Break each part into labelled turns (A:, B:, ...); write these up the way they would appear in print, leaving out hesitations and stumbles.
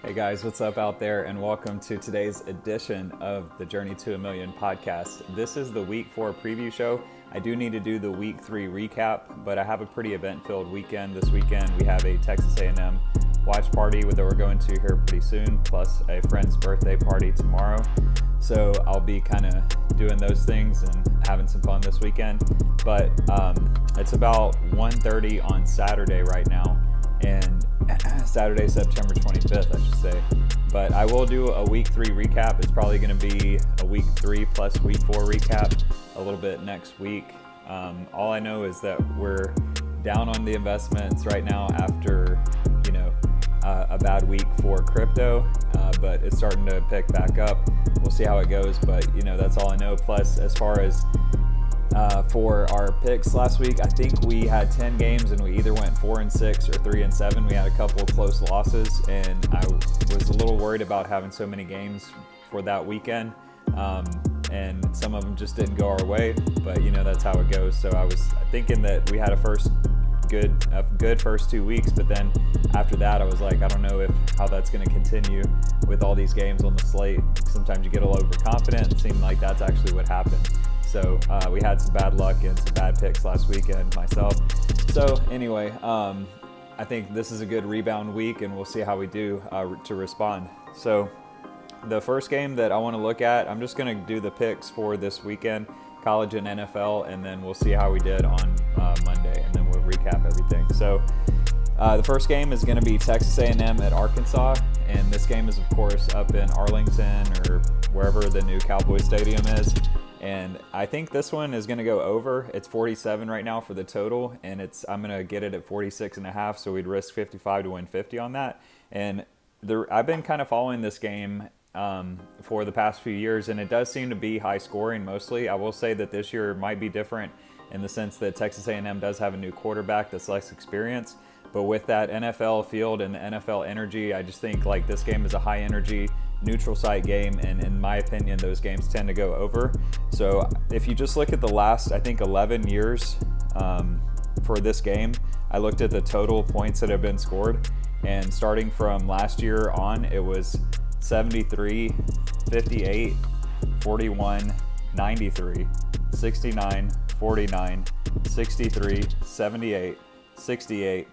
A: Hey guys, what's up out there, and welcome to today's edition of the Journey to a Million podcast. This is the week 4 preview show. I do need to do the week 3 recap, but I have a pretty event-filled weekend. This weekend we have a Texas A&M watch party that we're going to here pretty soon, plus a friend's birthday party tomorrow. So I'll be kind of doing those things and having some fun this weekend. But it's about 1:30 on Saturday right now, and Saturday, September 25th, I should say. But I will do a week 3 recap. It's probably going to be a week 3 plus week 4 recap a little bit next week. All I know is that we're down on the investments right now after, a bad week for crypto, but it's starting to pick back up. We'll see how it goes, but that's all I know. Plus, as far as for our picks last week, I think we had 10 games and we either went 4-6 or 3-7. We had a couple of close losses, and I was a little worried about having so many games for that weekend, and some of them just didn't go our way, but that's how it goes. So I was thinking that we had a good first 2 weeks, but then after that I was like, I don't know how that's going to continue with all these games on the slate. Sometimes you get a little overconfident. It seemed like that's actually what happened. So we had some bad luck and some bad picks last weekend myself. So anyway, I think this is a good rebound week, and we'll see how we do to respond. So the first game that I want to look at, I'm just going to do the picks for this weekend, college and NFL, and then we'll see how we did on Monday, and then we'll recap everything. So the first game is going to be Texas A&M at Arkansas, and this game is of course up in Arlington or wherever the new Cowboys Stadium is. And I think this one is going to go over. It's 47 right now for the total, and I'm going to get it at 46.5, so we'd risk 55 to win 50 on that. And I've been kind of following this game for the past few years, and it does seem to be high scoring mostly. I will say that this year might be different in the sense that Texas A&M does have a new quarterback that's less experienced. But with that NFL field and the NFL energy, I just think like this game is a high energy, neutral site game, and in my opinion, those games tend to go over. So if you just look at the last, I think 11 years for this game, I looked at the total points that have been scored, and starting from last year on, it was 73, 58, 41, 93, 69, 49, 63, 78, 68,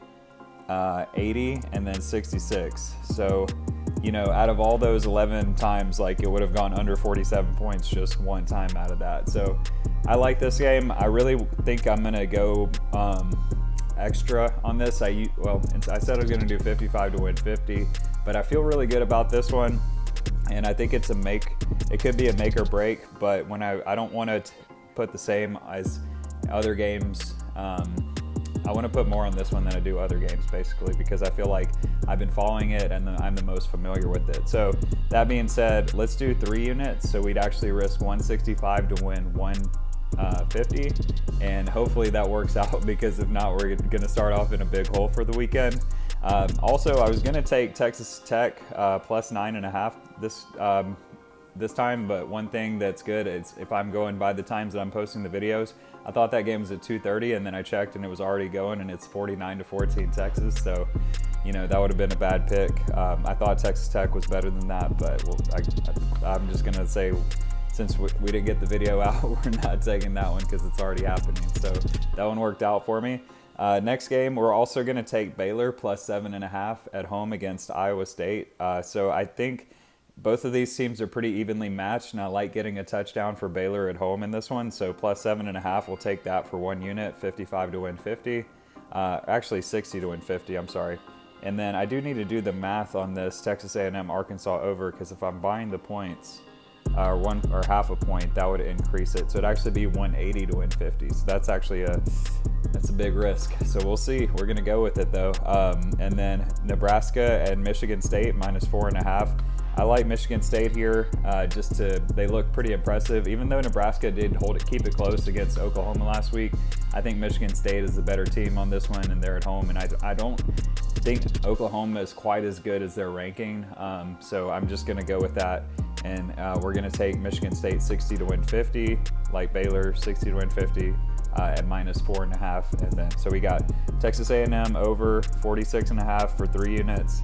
A: 80, and then 66. So out of all those 11 times, like it would have gone under 47 points just one time out of that. So I like this game. I really think I'm gonna go extra on this. I said I was gonna do 55 to win 50, but I feel really good about this one, and I think it could be a make or break. But when I don't want to put the same as other games. I want to put more on this one than I do other games, basically, because I feel like I've been following it and I'm the most familiar with it. So that being said, let's do 3 units. So we'd actually risk 165 to win 150, and hopefully that works out, because if not, we're going to start off in a big hole for the weekend. Also, I was going to take Texas Tech plus 9.5 this time, but one thing that's good is if I'm going by the times that I'm posting the videos, I thought that game was at 2:30, and then I checked and it was already going, and it's 49-14 Texas. So, that would have been a bad pick. I thought Texas Tech was better than that, but I'm just gonna say, since we didn't get the video out, we're not taking that one because it's already happening. So that one worked out for me. Next game, we're also gonna take Baylor plus 7.5 at home against Iowa State. So I think both of these teams are pretty evenly matched, and I like getting a touchdown for Baylor at home in this one. So plus 7.5, we'll take that for 1 unit, 55 to win 50. Actually 60 to win 50, I'm sorry. And then I do need to do the math on this Texas A&M Arkansas over, because if I'm buying the points, one or half a point, that would increase it. So it'd actually be 180 to win 50. So that's actually that's a big risk. So we'll see. We're going to go with it though. And then Nebraska and Michigan State minus 4.5. I like Michigan State here. They look pretty impressive. Even though Nebraska did keep it close against Oklahoma last week, I think Michigan State is the better team on this one, and they're at home. And I don't think Oklahoma is quite as good as their ranking. So I'm just going to go with that. And we're going to take Michigan State 60 to win 50, like Baylor 60 to win 50. At minus 4.5, and then so we got Texas A&M over 46.5 for 3 units,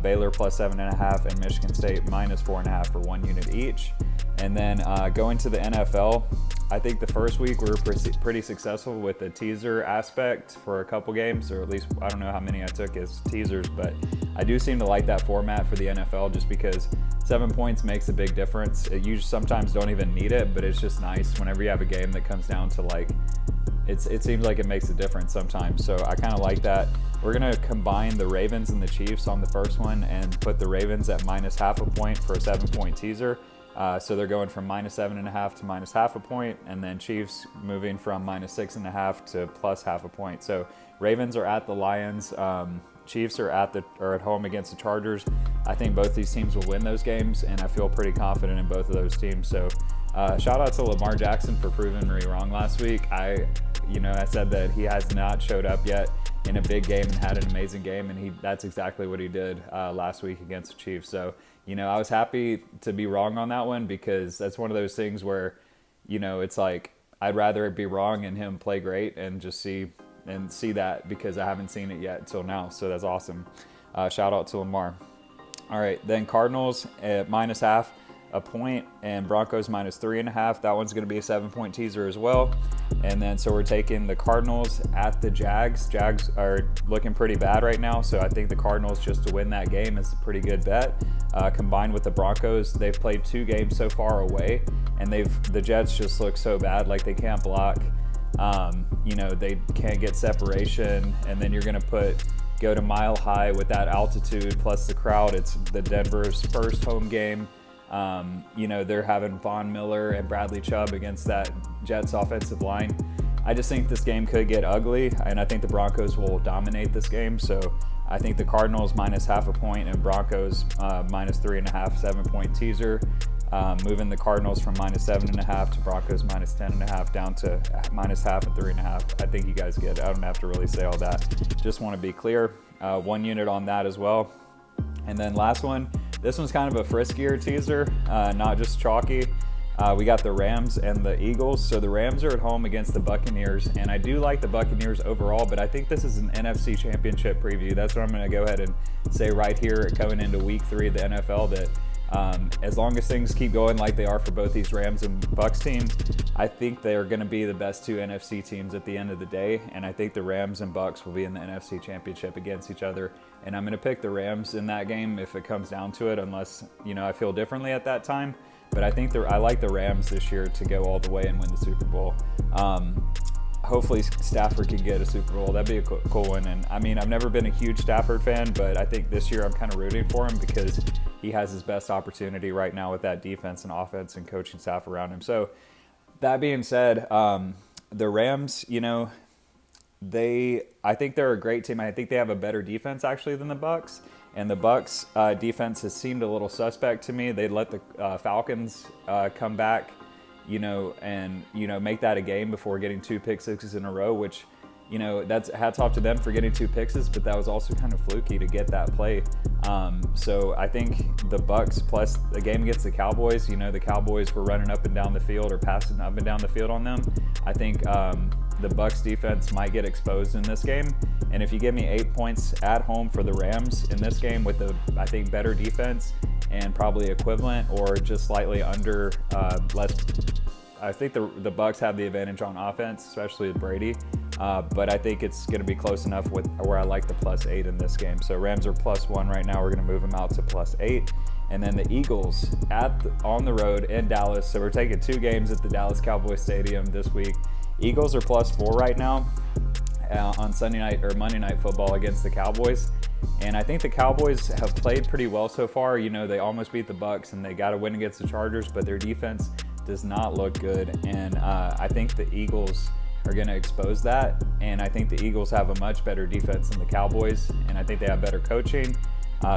A: Baylor plus 7.5, and Michigan State minus 4.5 for 1 unit each. And then going to the NFL, I think the first week we were pretty successful with the teaser aspect for a couple games, or at least I don't know how many I took as teasers, but I do seem to like that format for the NFL just because 7 points makes a big difference. You sometimes don't even need it, but it's just nice whenever you have a game that comes down to like, it seems like it makes a difference sometimes. So I kind of like that. We're going to combine the Ravens and the Chiefs on the first one and put the Ravens at minus half a point for a 7-point teaser. So they're going from minus 7.5 to minus half a point, and then Chiefs moving from minus 6.5 to plus half a point. So Ravens are at the Lions. Chiefs are at home against the Chargers. I think both these teams will win those games, and I feel pretty confident in both of those teams. So shout out to Lamar Jackson for proving me wrong last week. I said that he has not showed up yet in a big game and had an amazing game, and that's exactly what he did last week against the Chiefs. So, I was happy to be wrong on that one because that's one of those things where, it's like I'd rather be wrong and him play great and just see that because I haven't seen it yet until now. So that's awesome. Shout out to Lamar. All right, then Cardinals at minus half a point and Broncos minus 3.5. That one's going to be a 7-point teaser as well. And then so we're taking the Cardinals at the Jags. Jags are looking pretty bad right now, so I think the Cardinals just to win that game is a pretty good bet. Combined with the Broncos, they've played 2 games so far away, and the Jets just look so bad, like they can't block. They can't get separation, and then you're going to go to Mile High with that altitude plus the crowd. It's the Denver's first home game. They're having Von Miller and Bradley Chubb against that Jets offensive line. I just think this game could get ugly, and I think the Broncos will dominate this game. So I think the Cardinals minus half a point and Broncos minus 3.5, 7-point teaser. Moving the Cardinals from minus 7.5 to Broncos minus 10.5 down to minus half and 3.5. I think you guys get it. I don't have to really say all that. Just want to be clear. 1 unit on that as well. And then last one. This one's kind of a friskier teaser, not just chalky. We got the Rams and the Eagles. So the Rams are at home against the Buccaneers, and I do like the Buccaneers overall, but I think this is an NFC Championship preview. That's what I'm going to go ahead and say right here coming into week 3 of the NFL, that as long as things keep going like they are for both these Rams and Bucs teams, I think they are going to be the best 2 NFC teams at the end of the day, and I think the Rams and Bucs will be in the NFC Championship against each other, and I'm going to pick the Rams in that game if it comes down to it, unless I feel differently at that time. But I think I like the Rams this year to go all the way and win the Super Bowl. Hopefully Stafford can get a Super Bowl. That'd be a cool one. And I mean, I've never been a huge Stafford fan, but I think this year I'm kind of rooting for him because he has his best opportunity right now with that defense and offense and coaching staff around him. So that being said, the Rams, I think they're a great team. I think they have a better defense actually than the Bucs. And the Bucs defense has seemed a little suspect to me. They let the Falcons come back, and make that a game before getting 2 pick sixes in a row, which, that's hats off to them for getting 2 pick sixes, but that was also kind of fluky to get that play. So I think the Bucs plus the game against the Cowboys, the Cowboys were running up and down the field or passing up and down the field on them. I think the Bucs defense might get exposed in this game. And if you give me 8 points at home for the Rams in this game with I think better defense and probably equivalent or just slightly under less, I think the Bucs have the advantage on offense, especially with Brady. But I think it's going to be close enough with where I like the +8 in this game. So Rams are +1 right now. We're going to move them out to +8. And then the Eagles on the road in Dallas. So we're taking 2 games at the Dallas Cowboys Stadium this week. Eagles are +4 right now on Sunday night or Monday Night Football against the Cowboys. And I think the Cowboys have played pretty well so far. They almost beat the Bucs and they got to win against the Chargers, but their defense does not look good. And I think the Eagles are going to expose that. And I think the Eagles have a much better defense than the Cowboys. And I think they have better coaching.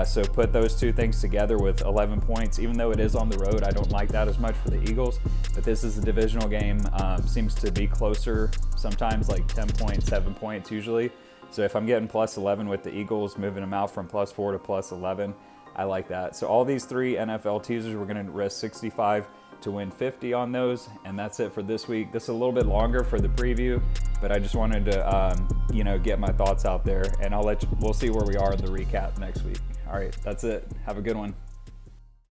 A: So put those 2 things together with 11 points. Even though it is on the road, I don't like that as much for the Eagles. But this is a divisional game. Seems to be closer, sometimes like 10 points, 7 points usually. So if I'm getting +11 with the Eagles, moving them out from +4 to +11, I like that. So all these 3 NFL teasers, we're going to risk 65 to win 50 on those, and that's it for this week. This is a little bit longer for the preview, but I just wanted to get my thoughts out there, and we'll see where we are in the recap next week. All right, that's it. Have a good one.